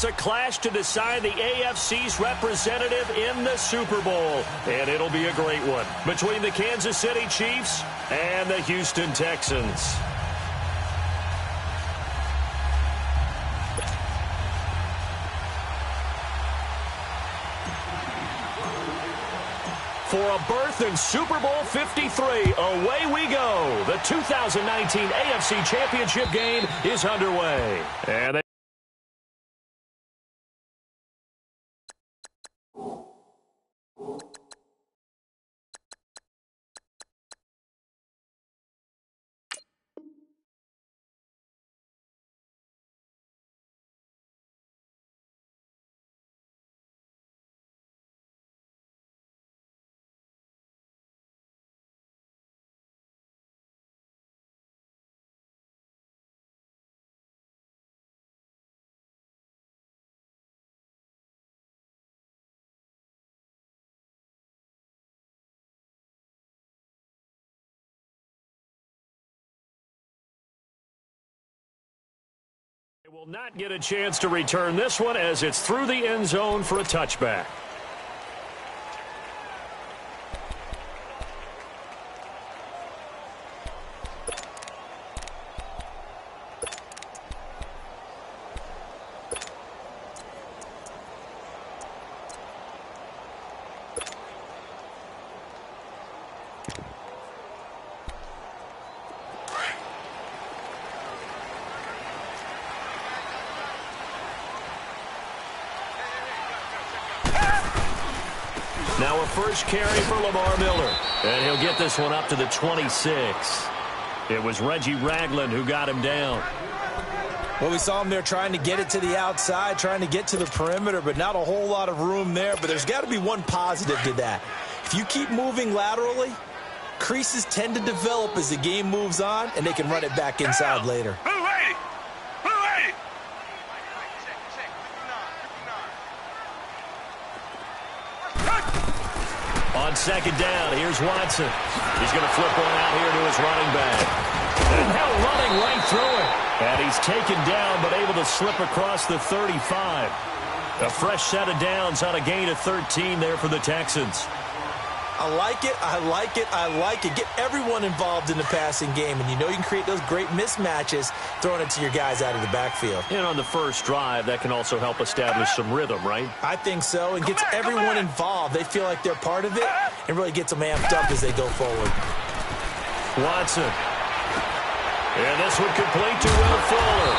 It's a clash to decide the AFC's representative in the Super Bowl. And it'll be a great one between the Kansas City Chiefs and the Houston Texans. For a berth in Super Bowl 53, away we go. The 2019 AFC Championship game is underway. And they will not get a chance to return this one as it's through the end zone for a touchback. Now a first carry for Lamar Miller. And he'll get this one up to the 26. It was Reggie Ragland who got him down. Well, we saw him there trying to get it to the outside, trying to get to the perimeter, but not a whole lot of room there. But there's got to be one positive to that. If you keep moving laterally, creases tend to develop as the game moves on, and they can run it back inside later. On second down, here's Watson. He's going to flip one out here to his running back. And now running right through it. And he's taken down, but able to slip across the 35. A fresh set of downs on a gain of 13 there for the Texans. I like it, I like it, I like it. Get everyone involved in the passing game, and you know you can create those great mismatches throwing it to your guys out of the backfield. And on the first drive, that can also help establish some rhythm, right? I think so, and gets everyone involved. They feel like they're part of it and really gets them amped up as they go forward. Watson. And this one complete to Will Fuller.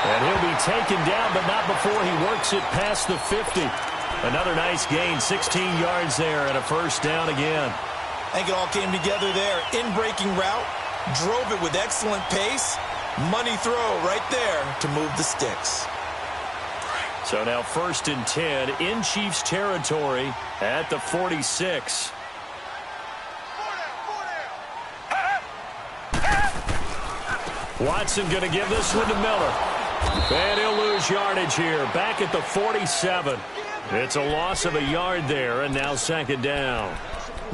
And he'll be taken down, but not before he works it past the 50. Another nice gain, 16 yards there, and a first down again. I think it all came together there. In-breaking route, drove it with excellent pace. Money throw right there to move the sticks. So now 1st and 10 in Chiefs territory at the 46. Watson going to give this one to Miller. And he'll lose yardage here, back at the 47. It's a loss of a yard there, and now second down.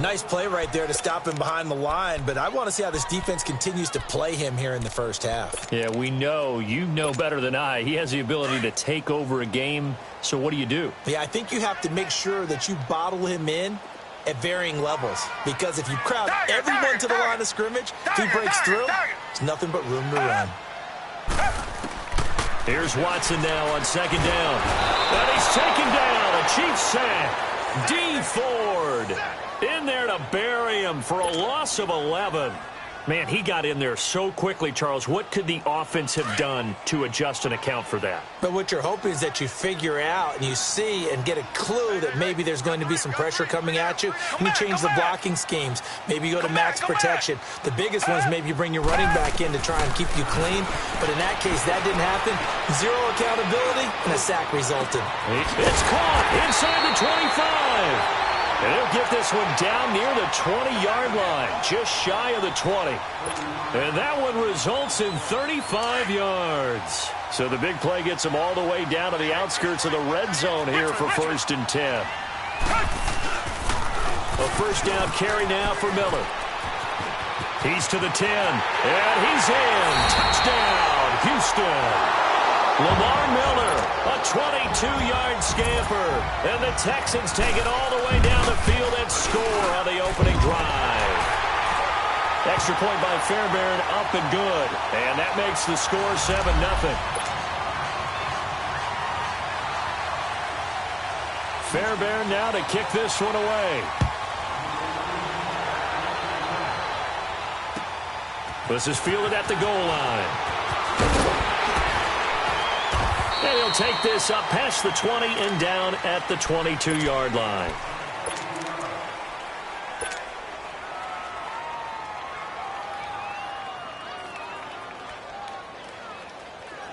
Nice play right there to stop him behind the line, but I want to see how this defense continues to play him here in the first half. Yeah, we know. You know better than I. He has the ability to take over a game, so what do? Yeah, I think you have to make sure that you bottle him in at varying levels, because if you crowd everyone to the line of scrimmage, if he breaks through, there's nothing but room to run. Here's Watson now on second down. And he's taken down. A Chiefs sack. D. Ford in there to bury him for a loss of 11. Man, he got in there so quickly, Charles. What could the offense have done to adjust and account for that? But what you're hoping is that you figure out and you see and get a clue that maybe there's going to be some pressure coming at you, and you change the blocking schemes. Maybe you go to max protection. The biggest one is maybe you bring your running back in to try and keep you clean. But in that case, that didn't happen. Zero accountability, and a sack resulted. It's caught inside the 25. And he'll get this one down near the 20-yard line, just shy of the 20. And that one results in 35 yards. So the big play gets him all the way down to the outskirts of the red zone here for 1st and 10. A first down carry now for Miller. He's to the 10, and he's in. Touchdown, Houston. Lamar Miller, a 22-yard scamper. And the Texans take it all the way down the field and score on the opening drive. Extra point by Fairbairn, up and good. And that makes the score 7-0. Fairbairn now to kick this one away. This is fielded at the goal line. And he'll take this up past the 20 and down at the 22-yard line.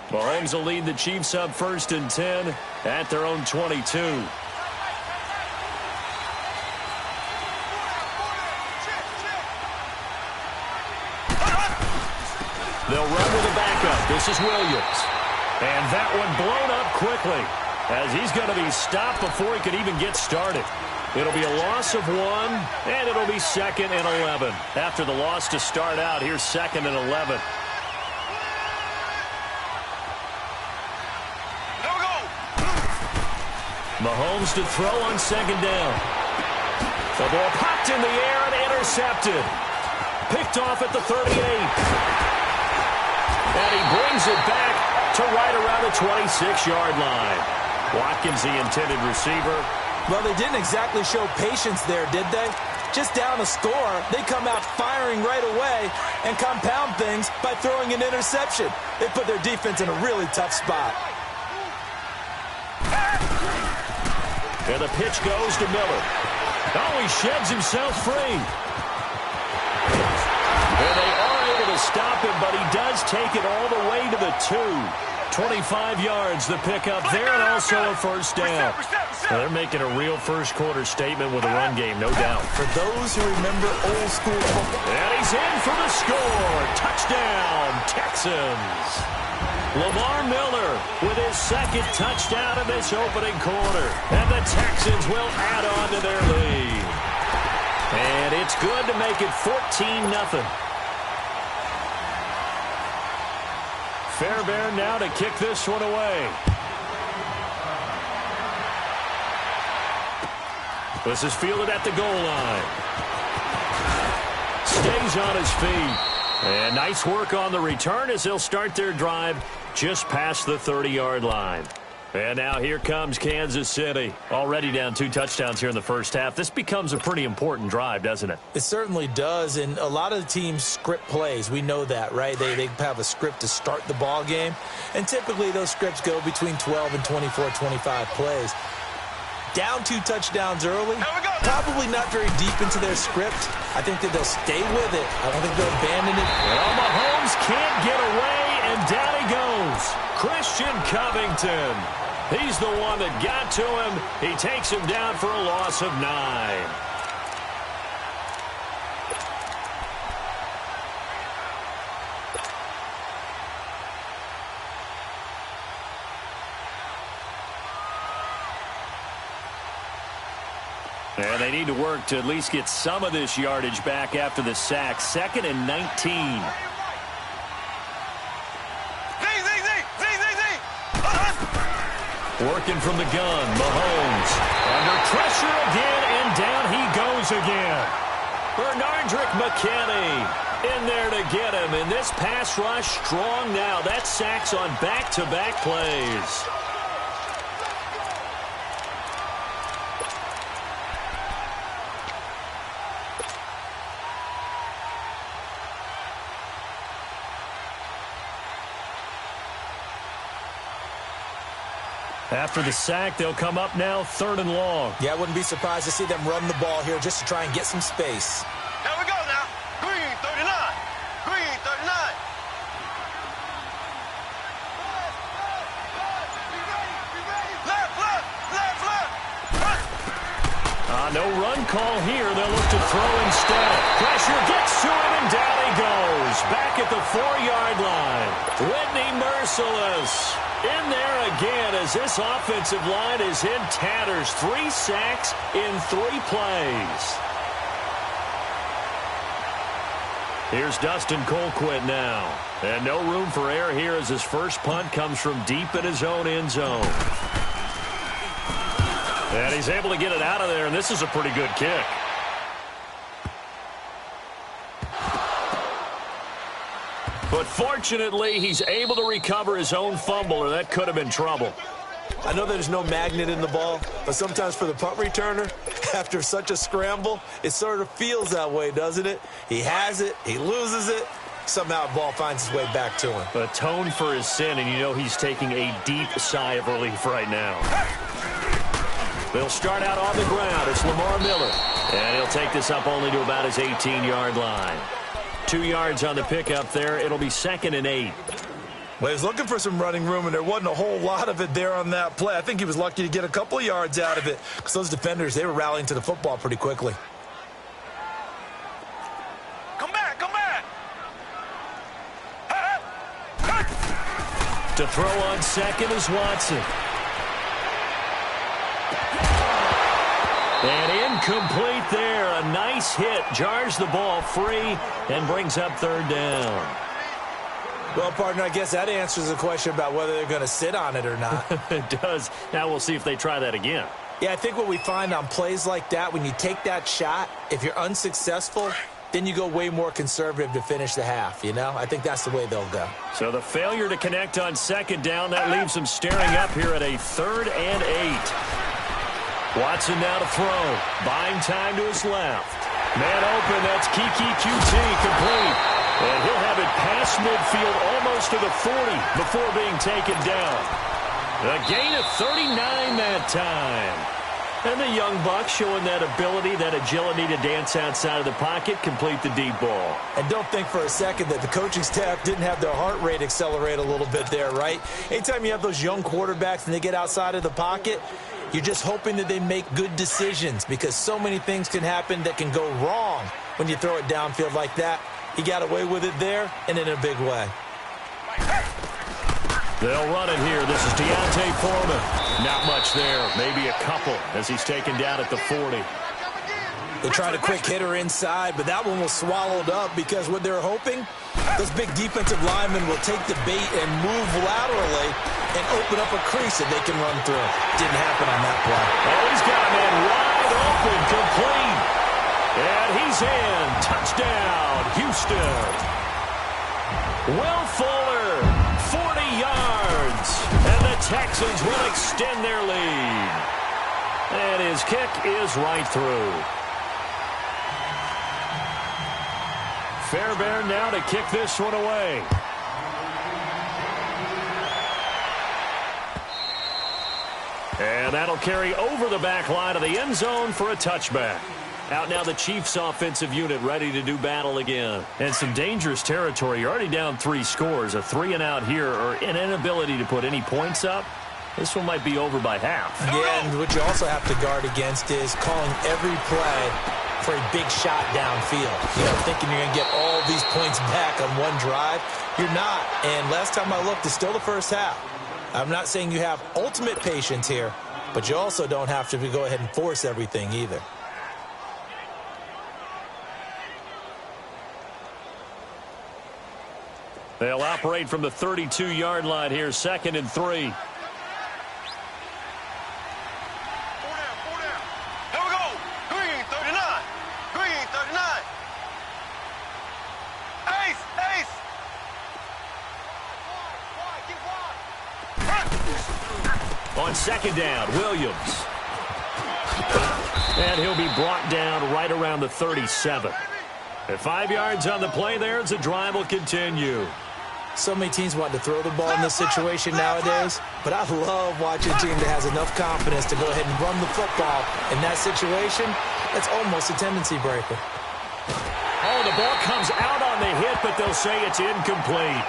Mahomes will lead the Chiefs up 1st and 10 at their own 22. They'll run with the backup. This is Williams. And that one blown up quickly as he's going to be stopped before he could even get started. It'll be a loss of 1, and it'll be 2nd and 11. After the loss to start out, here's 2nd and 11. Mahomes to throw on 2nd down. The ball popped in the air and intercepted. Picked off at the 38. And he brings it back to right around the 26-yard line. Watkins, the intended receiver. Well, they didn't exactly show patience there, did they? Just down a score, they come out firing right away and compound things by throwing an interception. They put their defense in a really tough spot. And the pitch goes to Miller. Oh, he sheds himself free. And they are able to stop him, but he does take it all the way to the 2. 25 yards, the pickup there, and also a 1st down. Well, they're making a real first-quarter statement with a run game, no doubt. For those who remember old school football. And he's in for the score. Touchdown, Texans. Lamar Miller with his 2nd touchdown in this opening quarter. And the Texans will add on to their lead. And it's good to make it 14-0. Fairbairn now to kick this one away. This is fielded at the goal line. Stays on his feet. And nice work on the return as they'll start their drive just past the 30-yard line. And now here comes Kansas City. Already down 2 touchdowns here in the first half. This becomes a pretty important drive, doesn't it? It certainly does, and a lot of the teams script plays. We know that, right? They have a script to start the ball game, and typically those scripts go between 12 and 24, 25 plays. Down 2 touchdowns early, probably not very deep into their script. I think that they'll stay with it. I don't think they'll abandon it. Well, Mahomes can't get away, and down he goes. Christian Covington. He's the one that got to him. He takes him down for a loss of 9. And they need to work to at least get some of this yardage back after the sack. 2nd and 19. Working from the gun, Mahomes. Under pressure again, and down he goes again. Bernardrick McKinney in there to get him. And this pass rush strong now. That sacks on back-to-back plays. After the sack, they'll come up now 3rd and long. Yeah, I wouldn't be surprised to see them run the ball here just to try and get some space. Here we go now. Green 39. Green 39. Left. No run call here. They'll look to throw instead. Pressure gets to him, and down he goes. Back at the 4-yard line. Whitney Merciless in there again as this offensive line is in tatters. 3 sacks in 3 plays. Here's Dustin Colquitt now. And no room for error here as his first punt comes from deep in his own end zone. And he's able to get it out of there, and this is a pretty good kick. But fortunately, he's able to recover his own fumble, or that could have been trouble. I know there's no magnet in the ball, but sometimes for the punt returner, after such a scramble, it sort of feels that way, doesn't it? He has it, he loses it, somehow the ball finds its way back to him. Atone for his sin, and you know he's taking a deep sigh of relief right now. They'll start out on the ground. It's Lamar Miller, and he'll take this up only to about his 18-yard line. 2 yards on the pickup there. It'll be 2nd and 8. Well, he was looking for some running room, and there wasn't a whole lot of it there on that play. I think he was lucky to get a couple of yards out of it because those defenders, they were rallying to the football pretty quickly. Come back, come back. To throw on second is Watson. And incomplete there. A nice hit. Jars the ball free and brings up 3rd down. Well, partner, I guess that answers the question about whether they're going to sit on it or not. It does. Now we'll see if they try that again. Yeah, I think what we find on plays like that, when you take that shot, if you're unsuccessful, then you go way more conservative to finish the half, you know? I think that's the way they'll go. So the failure to connect on 2nd down, that leaves them staring up here at a 3rd and 8. Watson now to throw. Buying time to his left. Man open, that's Kiki QT complete. And he'll have it past midfield almost to the 40 before being taken down. A gain of 39 that time. And the young buck showing that ability, that agility to dance outside of the pocket, complete the deep ball. And don't think for a second that the coaching staff didn't have their heart rate accelerate a little bit there, right? Anytime you have those young quarterbacks and they get outside of the pocket, you're just hoping that they make good decisions because so many things can happen that can go wrong when you throw it downfield like that. He got away with it there and in a big way. They'll run it here. This is Deontay Foreman. Not much there. Maybe a couple as he's taken down at the 40. They tried a quick hitter inside, but that one was swallowed up because what they're hoping, those big defensive linemen will take the bait and move laterally and open up a crease that they can run through. Didn't happen on that play. Oh, he's got a man wide open, complete. And he's in. Touchdown, Houston. Will Fuller, 40 yards. And the Texans will extend their lead. And his kick is right through. Fairbairn now to kick this one away. And that'll carry over the back line of the end zone for a touchback. Out now the Chiefs offensive unit ready to do battle again. And some dangerous territory. You're already down 3 scores. A 3-and-out here or an inability to put any points up. This one might be over by half. Yeah, and what you also have to guard against is calling every play for a big shot downfield. You know, thinking you're going to get all these points back on one drive. You're not. And last time I looked, it's still the first half. I'm not saying you have ultimate patience here, but you also don't have to go ahead and force everything either. They'll operate from the 32-yard line here, 2nd and 3. 4 down, 4 down. Here we go. Green, 39. Green, 39. Ace, ace. On 2nd down, Williams. And he'll be brought down right around the 37. At 5 yards on the play there, the drive will continue. So many teams want to throw the ball in this situation nowadays, but I love watching a team that has enough confidence to go ahead and run the football. In that situation, that's almost a tendency breaker. Oh, the ball comes out on the hit, but they'll say it's incomplete.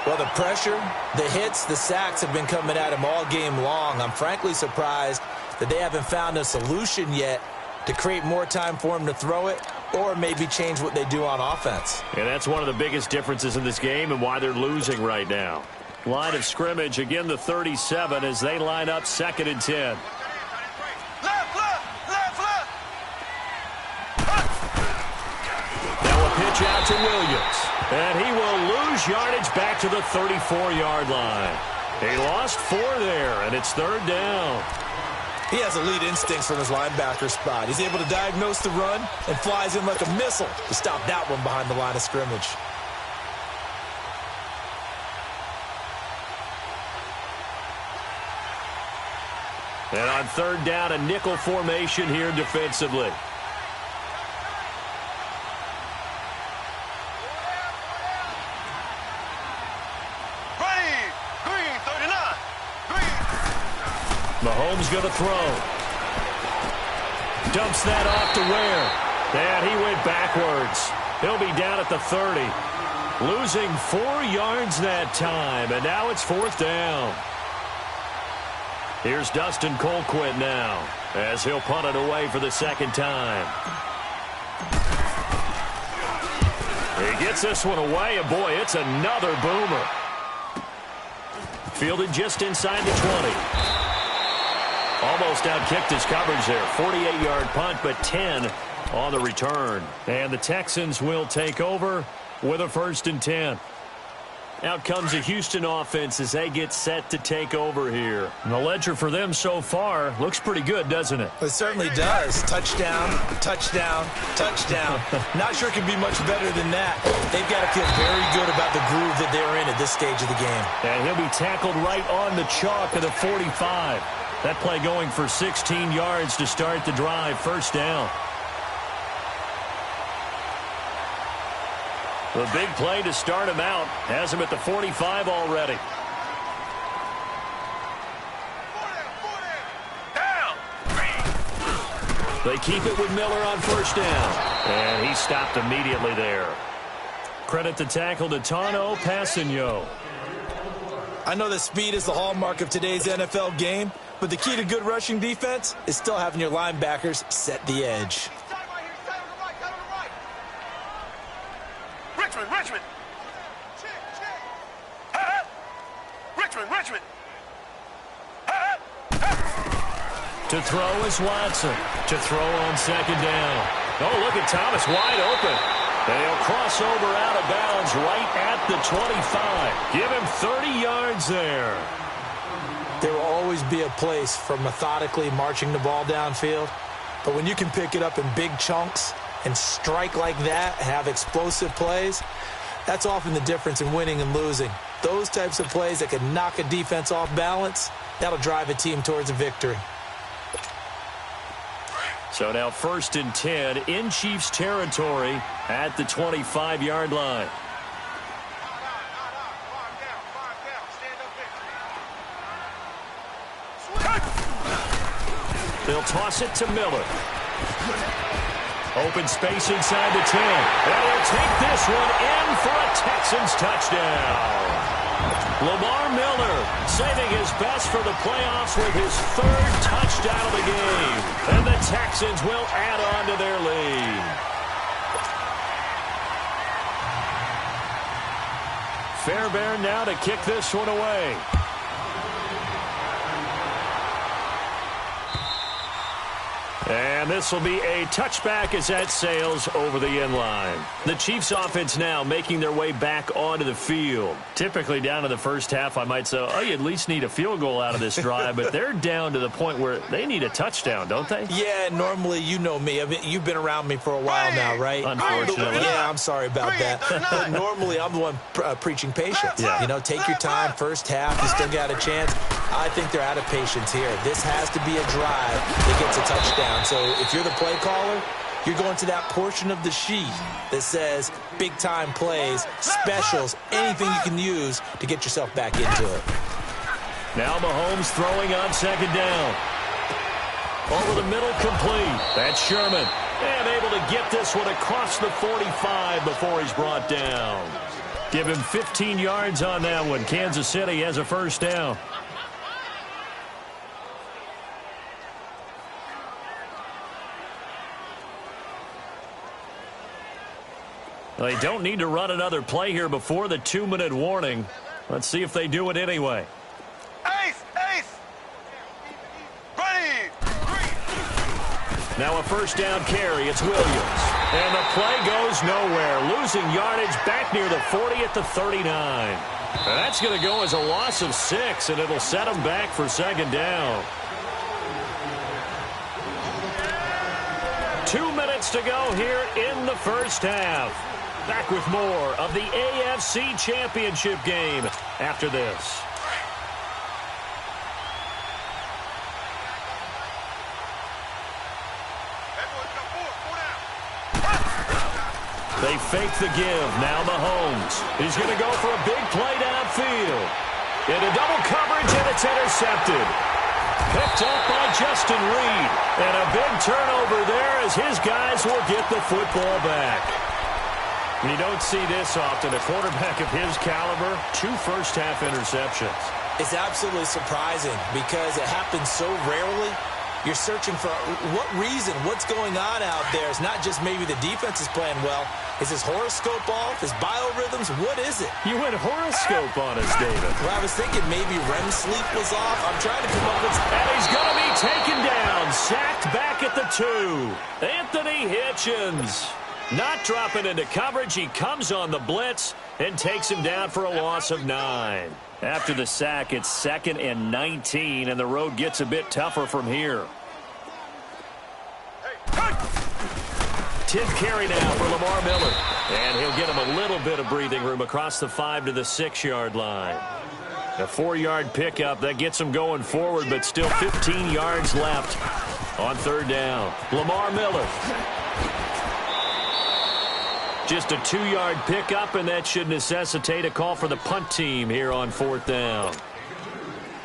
Well, the pressure, the hits, the sacks have been coming at him all game long. I'm frankly surprised that they haven't found a solution yet to create more time for him to throw it or maybe change what they do on offense. And that's one of the biggest differences in this game and why they're losing right now. Line of scrimmage, again the 37 as they line up 2nd and 10. Left, left, left, left. Now pitch out to Williams. And he will lose yardage back to the 34-yard line. He lost 4 there, and it's 3rd down. He has elite instincts from his linebacker spot. He's able to diagnose the run and flies in like a missile to stop that one behind the line of scrimmage. And on 3rd down, a nickel formation here defensively. Mahomes going to throw. Dumps that off to Ware. And he went backwards. He'll be down at the 30. Losing 4 yards that time. And now it's 4th down. Here's Dustin Colquitt now as he'll punt it away for the 2nd time. He gets this one away, and boy, it's another boomer. Fielded just inside the 20. Almost outkicked his coverage there. 48-yard punt, but 10 on the return. And the Texans will take over with a 1st and 10. Out comes the Houston offense as they get set to take over here. And the ledger for them so far looks pretty good, doesn't it? It certainly does. Touchdown, touchdown, touchdown. Not sure it can be much better than that. They've got to feel very good about the groove that they're in at this stage of the game. And he'll be tackled right on the chalk of the 45. That play going for 16 yards to start the drive. 1st down. The big play to start him out. Has him at the 45 already. They keep it with Miller on 1st down. And he stopped immediately there. Credit the tackle to Tano Passigno. I know that speed is the hallmark of today's NFL game, but the key to good rushing defense is still having your linebackers set the edge. Richmond. Richmond. To throw is Watson. To throw on 2nd down. Oh, look at Thomas wide open. They'll cross over out of bounds right at the 25. Give him 30 yards there. There will always be a place for methodically marching the ball downfield, but when you can pick it up in big chunks and strike like that, have explosive plays, that's often the difference in winning and losing. Those types of plays that can knock a defense off balance, that'll drive a team towards a victory. So now 1st and 10 in Chiefs territory at the 25-yard line. They'll toss it to Miller. Open space inside the 10. And he'll take this one in for a Texans touchdown. Lamar Miller saving his best for the playoffs with his 3rd touchdown of the game. And the Texans will add on to their lead. Fairbairn now to kick this one away. And this will be a touchback as that sails over the end line. The Chiefs offense now making their way back onto the field. Typically down to the 1st half, I might say, oh, you at least need a field goal out of this drive. But they're down to the point where they need a touchdown, don't they? Yeah, normally, you know me. I mean, you've been around me for a while now, right? Unfortunately. Yeah, I'm sorry about that. But normally, I'm the one preaching patience. Yeah. You know, take your time. 1st half, you still got a chance. I think they're out of patience here. This has to be a drive that gets a touchdown. So if you're the play caller, you're going to that portion of the sheet that says big-time plays, specials, anything you can use to get yourself back into it. Now Mahomes throwing on 2nd down. Over the middle, complete. That's Sherman. And able to get this one across the 45 before he's brought down. Give him 15 yards on that one. Kansas City has a 1st down. They don't need to run another play here before the 2-minute warning. Let's see if they do it anyway. Ace! Ready! Now a first down carry. It's Williams. And the play goes nowhere. Losing yardage back near the 40 at the 39. That's going to go as a loss of 6, and it'll set them back for second down. 2 minutes to go here in the first half. Back with more of the AFC Championship game after this. They fake the give. Now Mahomes. He's going to go for a big play downfield. Into double coverage, and it's intercepted. Picked up by Justin Reed. And a big turnover there as his guys will get the football back. You don't see this often. A quarterback of his caliber, 2 first-half interceptions. It's absolutely surprising because it happens so rarely. You're searching for what reason, what's going on out there. It's not just maybe the defense is playing well. Is his horoscope off? His biorhythms? What is it? You went horoscope on us, David. Well, I was thinking maybe REM sleep was off. I'm trying to come up with... And he's going to be taken down. Sacked back at the 2. Anthony Hitchens. Not dropping into coverage. He comes on the blitz and takes him down for a loss of 9. After the sack, it's 2nd and 19, and the road gets a bit tougher from here. 10th carry now for Lamar Miller. And he'll get him a little bit of breathing room across the 5 to the 6-yard line. A 4-yard pickup that gets him going forward, but still 15 yards left on 3rd down. Lamar Miller. Just a 2-yard pickup, and that should necessitate a call for the punt team here on 4th down.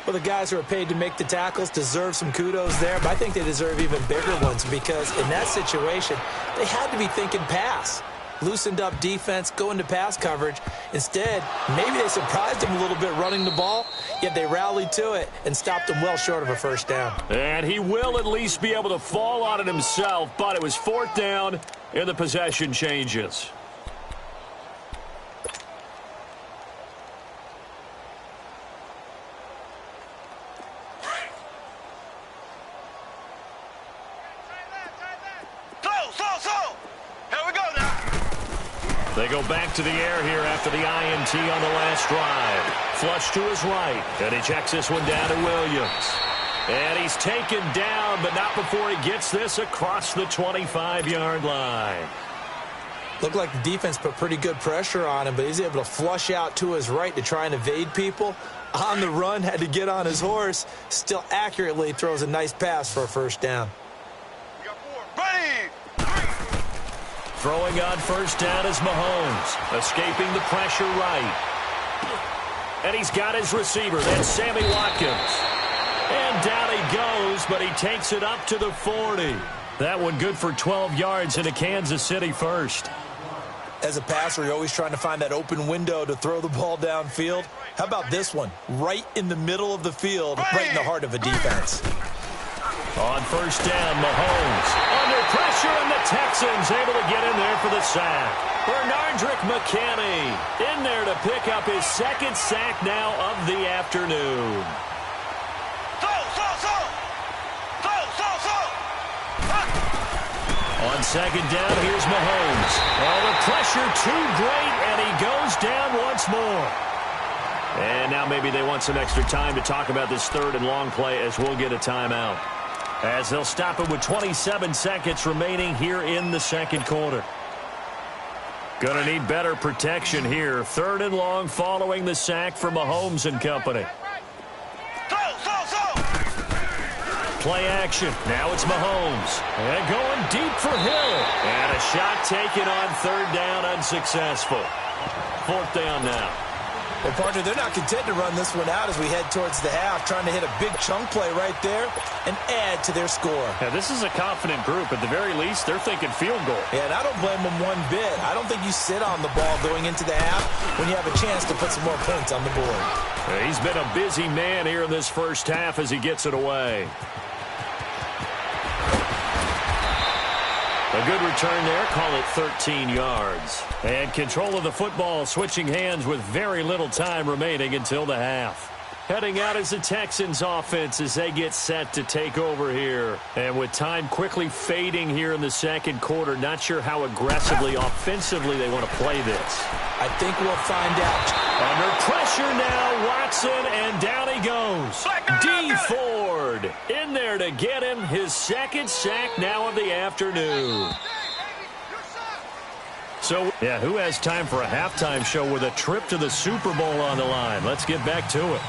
Well, the guys who are paid to make the tackles deserve some kudos there, but I think they deserve even bigger ones because in that situation, they had to be thinking pass. Loosened up defense, go into pass coverage. Instead, maybe they surprised them a little bit running the ball, yet they rallied to it and stopped them well short of a first down. And he will at least be able to fall on it himself, but it was 4th down, and the possession changes. They go back to the air here after the INT on the last drive. Flush to his right, and he checks this one down to Williams. And he's taken down, but not before he gets this across the 25-yard line. Looked like the defense put pretty good pressure on him, but he's able to flush out to his right to try and evade people. On the run, had to get on his horse. Still accurately throws a nice pass for a first down. Throwing on first down is Mahomes, escaping the pressure right. And he's got his receiver. That's Sammy Watkins. And down he goes, but he takes it up to the 40. That one good for 12 yards into Kansas City first. As a passer, you're always trying to find that open window to throw the ball downfield. How about this one? Right in the middle of the field, right in the heart of a defense. On first down, Mahomes under pressure, and the Texans able to get in there for the sack. Bernardrick McKinney in there to pick up his 2nd sack now of the afternoon. On 2nd down, here's Mahomes. Oh, the pressure too great, and he goes down once more. And now maybe they want some extra time to talk about this 3rd and long play as we'll get a timeout. As they'll stop it with 27 seconds remaining here in the 2nd quarter. Gonna need better protection here. 3rd and long following the sack from Mahomes and company. Play action. Now it's Mahomes. And going deep for Hill. And a shot taken on 3rd down, unsuccessful. 4th down now. Well, partner, they're not content to run this one out as we head towards the half, trying to hit a big chunk play right there and add to their score. Yeah, this is a confident group. At the very least, they're thinking field goal. Yeah, and I don't blame them one bit. I don't think you sit on the ball going into the half when you have a chance to put some more points on the board. Yeah, he's been a busy man here in this first half as he gets it away. A good return there, call it 13 yards. And control of the football switching hands with very little time remaining until the half. Heading out as the Texans offense as they get set to take over here. And with time quickly fading here in the second quarter, not sure how aggressively, offensively they want to play this. I think we'll find out. Under pressure now, Watson, and down he goes. D. Ford in there to get him his second sack now of the afternoon. So, yeah, who has time for a halftime show with a trip to the Super Bowl on the line? Let's get back to it.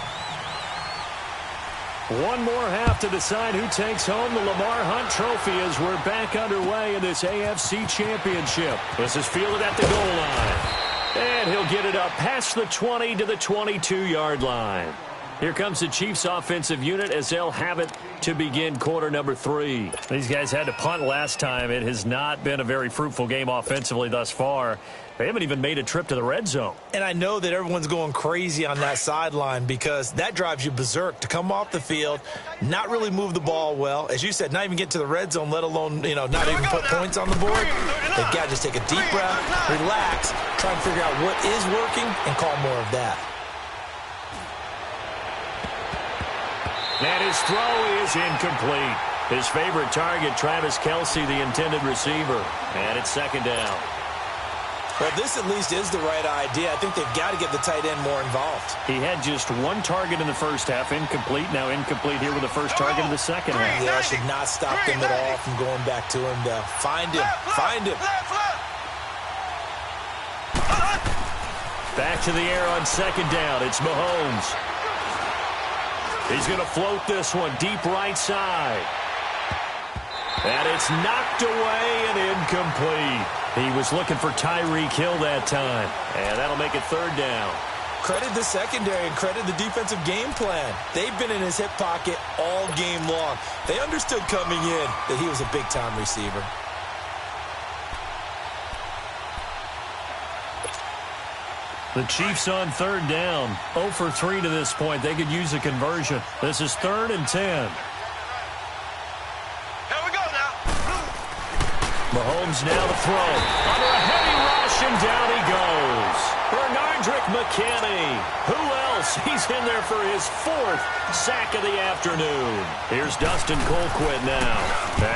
One more half to decide who takes home the Lamar Hunt Trophy as we're back underway in this AFC Championship. This is fielded at the goal line. And he'll get it up past the 20 to the 22-yard line. Here comes the Chiefs offensive unit as they'll have it to begin quarter number 3. These guys had to punt last time. It has not been a very fruitful game offensively thus far. They haven't even made a trip to the red zone. And I know that everyone's going crazy on that sideline because that drives you berserk to come off the field, not really move the ball well. As you said, not even get to the red zone, let alone, not even put points on the board. They've got to just take a deep breath, relax, try and figure out what is working, and call more of that. And his throw is incomplete. His favorite target, Travis Kelce, the intended receiver. And it's second down. Well, this at least is the right idea. I think they've got to get the tight end more involved. He had just one target in the first half, incomplete. Now incomplete here with the first target in the second half. Yeah, I should not stop them at all from going back to him to find him. Find him. Back to the air on second down. It's Mahomes. He's going to float this one deep right side. And it's knocked away and incomplete. He was looking for Tyreek Hill that time. And that'll make it third down. Credit the secondary and credit the defensive game plan. They've been in his hip pocket all game long. They understood coming in that he was a big-time receiver. The Chiefs on third down. 0 for 3 to this point. They could use a conversion. This is 3rd and 10. Here we go now. Mahomes now to throw. Under a heavy rush, and down he goes. Bernardrick McKinney. Who else? He's in there for his 4th sack of the afternoon. Here's Dustin Colquitt now.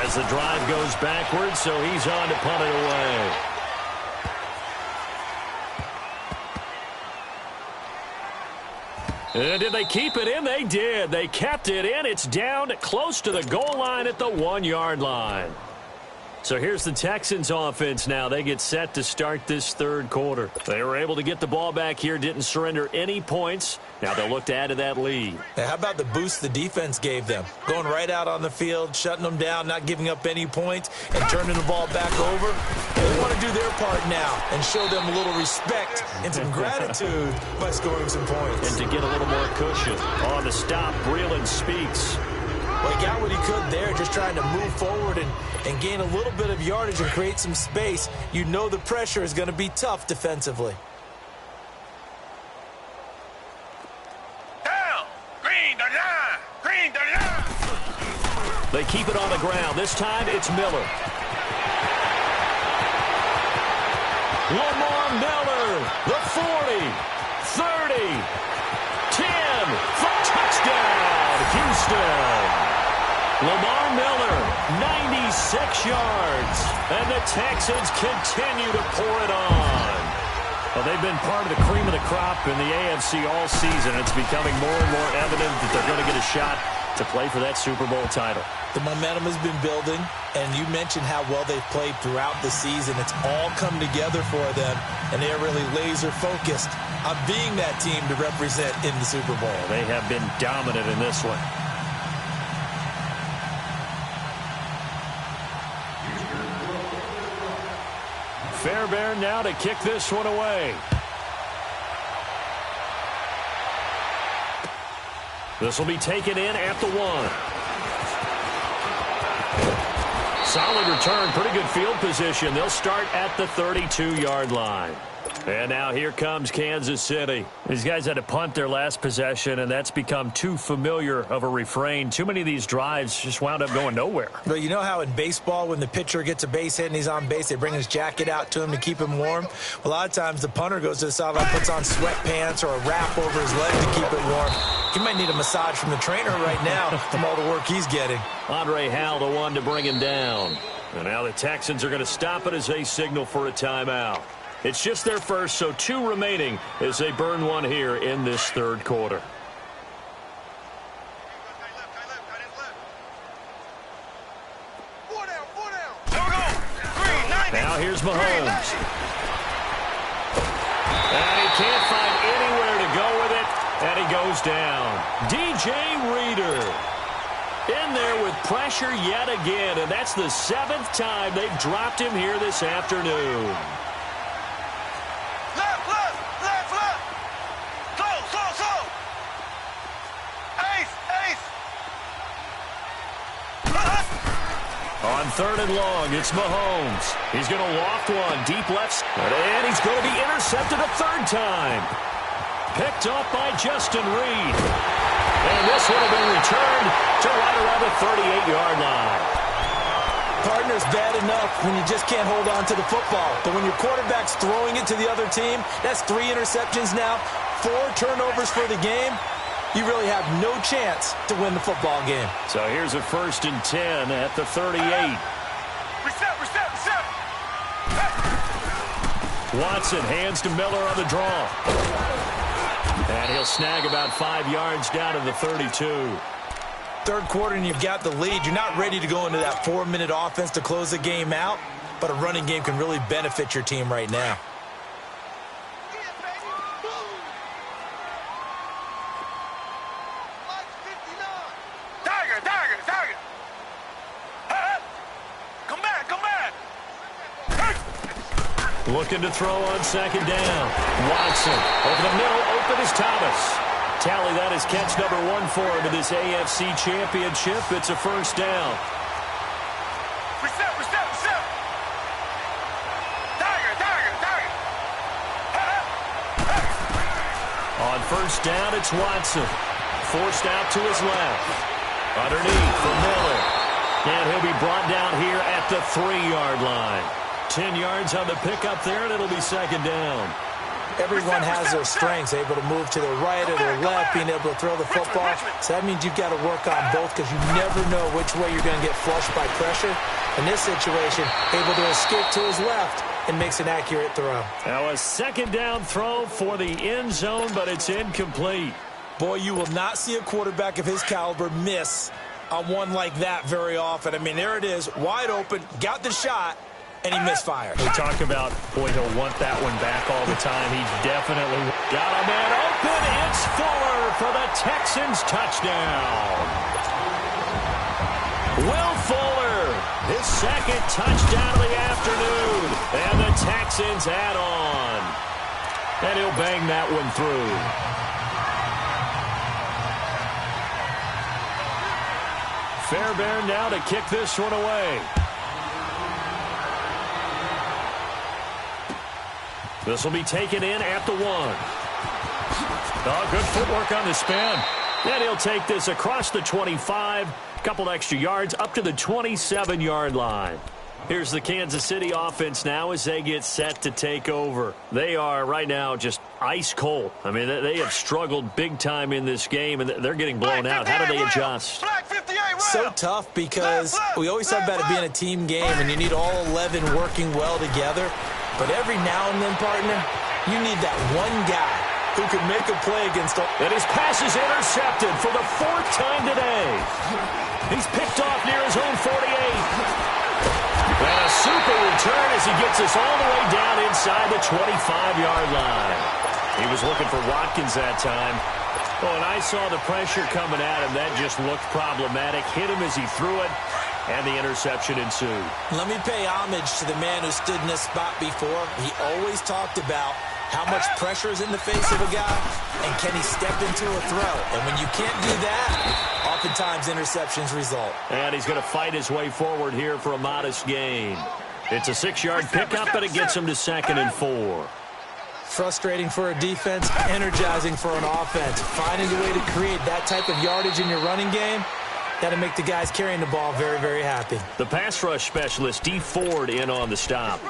As the drive goes backwards, so he's on to punt it away. Did they keep it in? They did. They kept it in. It's down close to the goal line at the 1-yard line. So here's the Texans offense now. They get set to start this third quarter. They were able to get the ball back here, didn't surrender any points. Now they'll look to add to that lead. Now, how about the boost the defense gave them? Going right out on the field, shutting them down, not giving up any points, and turning the ball back over. They want to do their part now and show them a little respect and some gratitude by scoring some points. And to get a little more cushion. On the stop, Breeland speaks. Well, he got what he could there, just trying to move forward and gain a little bit of yardage and create some space. You know the pressure is going to be tough defensively. Down. Green, the line. Green, the line. They keep it on the ground. This time it's Miller. Lamar Miller, the 40, 30, 10, for touchdown, Houston. Lamar Miller, 96 yards, and the Texans continue to pour it on. Well, they've been part of the cream of the crop in the AFC all season. It's becoming more and more evident that they're going to get a shot to play for that Super Bowl title. The momentum has been building, and you mentioned how well they've played throughout the season. It's all come together for them, and they're really laser-focused on being that team to represent in the Super Bowl. They have been dominant in this one. Fairbairn now to kick this one away. This will be taken in at the 1. Solid return, pretty good field position. They'll start at the 32-yard line. And now here comes Kansas City. These guys had to punt their last possession, and that's become too familiar of a refrain. Too many of these drives just wound up going nowhere. But you know how in baseball, when the pitcher gets a base hit and he's on base, they bring his jacket out to him to keep him warm? A lot of times the punter goes to the sideline, puts on sweatpants or a wrap over his leg to keep it warm. He might need a massage from the trainer right now from all the work he's getting. Andre Howell, the one to bring him down. And now the Texans are going to stop it as they signal for a timeout. It's just their first, so 2 remaining as they burn one here in this third quarter. Now here's Mahomes. And he can't find anywhere to go with it, and he goes down. DJ Reader in there with pressure yet again, and that's the 7th time they've dropped him here this afternoon. Left, left, left, left. Close, close, close. Ace, ace. On 3rd and long, it's Mahomes. He's going to loft one deep left, and he's going to be intercepted a 3rd time. Picked up by Justin Reed. And this would have been returned to right around the 38-yard line. Partner's bad enough when you just can't hold on to the football. But when your quarterback's throwing it to the other team, that's 3 interceptions now, 4 turnovers for the game. You really have no chance to win the football game. So here's a 1st and 10 at the 38. Reset, reset, reset. Watson hands to Miller on the draw. And he'll snag about 5 yards down to the 32. Third quarter and you've got the lead. You're not ready to go into that 4-minute offense to close the game out, but a running game can really benefit your team right now. Looking to throw on 2nd down. Watson over the middle, open is Thomas. Tally that is catch number 1 for him in this AFC Championship. It's a 1st down. Reset, reset, reset. Tiger, tiger, tiger. On 1st down, it's Watson. Forced out to his left. Underneath for Miller. And he'll be brought down here at the 3-yard line. 10 yards on the pickup there, and it'll be 2nd down. Everyone has their strengths, able to move to their right or their left, being able to throw the football. So that means you've got to work on both because you never know which way you're going to get flushed by pressure. In this situation, able to escape to his left and makes an accurate throw. Now a 2nd down throw for the end zone, but it's incomplete. Boy, you will not see a quarterback of his caliber miss on one like that very often. I mean, there it is, wide open, got the shot, and he misfired. We talk about, boy, he'll want that one back all the time. He definitely got a man open. It's Fuller for the Texans touchdown. Will Fuller, his 2nd touchdown of the afternoon. And the Texans add on. And he'll bang that one through. Fairbairn now to kick this one away. This will be taken in at the 1. Oh, good footwork on the spin. And he'll take this across the 25. Couple extra yards up to the 27-yard line. Here's the Kansas City offense now as they get set to take over. They are right now just ice cold. I mean, they have struggled big time in this game, and they're getting blown out. How do they adjust? So tough because we always talk about it being a team game, and you need all 11 working well together. But every now and then, partner, you need that one guy who can make a play against all. And his pass is intercepted for the 4th time today. He's picked off near his own 48. And a super return as he gets us all the way down inside the 25-yard line. He was looking for Watkins that time. Oh, and I saw the pressure coming at him. That just looked problematic. Hit him as he threw it. And the interception ensued. Let me pay homage to the man who stood in this spot before. He always talked about how much pressure is in the face of a guy, and can he step into a throw. And when you can't do that, oftentimes interceptions result. And he's going to fight his way forward here for a modest gain. It's a 6-yard pickup, but it gets him to 2nd and 4. Frustrating for a defense, energizing for an offense. Finding a way to create that type of yardage in your running game, that'll make the guys carrying the ball very, very happy. The pass rush specialist, D. Ford, in on the stop.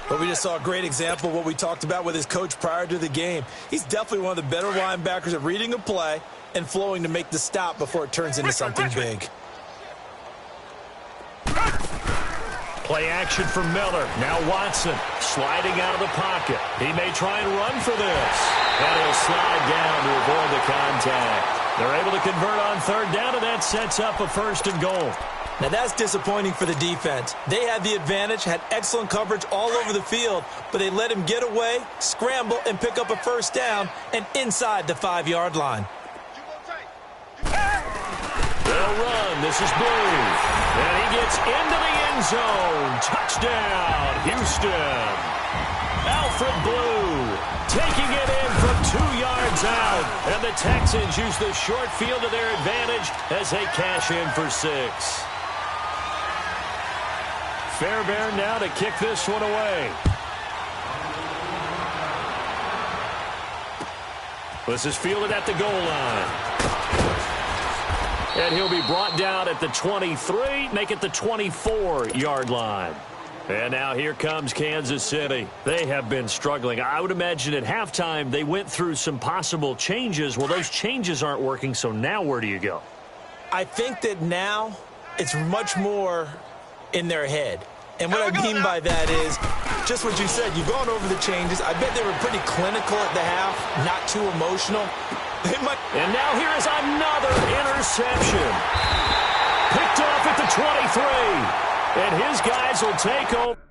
But we just saw a great example of what we talked about with his coach prior to the game. He's definitely one of the better linebackers at reading a play and flowing to make the stop before it turns into something big. Play action for Miller. Now Watson sliding out of the pocket. He may try and run for this. And he'll slide down to avoid the contact. They're able to convert on third down, and that sets up a 1st and goal. Now that's disappointing for the defense. They had the advantage, had excellent coverage all over the field, but they let him get away, scramble, and pick up a 1st down and inside the 5-yard line. They'll run. This is Blue. And he gets into the end zone. Touchdown, Houston. Alfred Blue taking it in from 2 yards out. And the Texans use the short field to their advantage as they cash in for 6. Fairbairn now to kick this one away. This is fielded at the goal line. And he'll be brought down at the 23, make it the 24-yard line. And now here comes Kansas City. They have been struggling. I would imagine at halftime they went through some possible changes. Well, those changes aren't working, so now where do you go? I think that now it's much more in their head. And what I mean by that is just what you said. You've gone over the changes. I bet they were pretty clinical at the half, not too emotional. And now here is another interception. Picked off at the 23. And his guys will take over.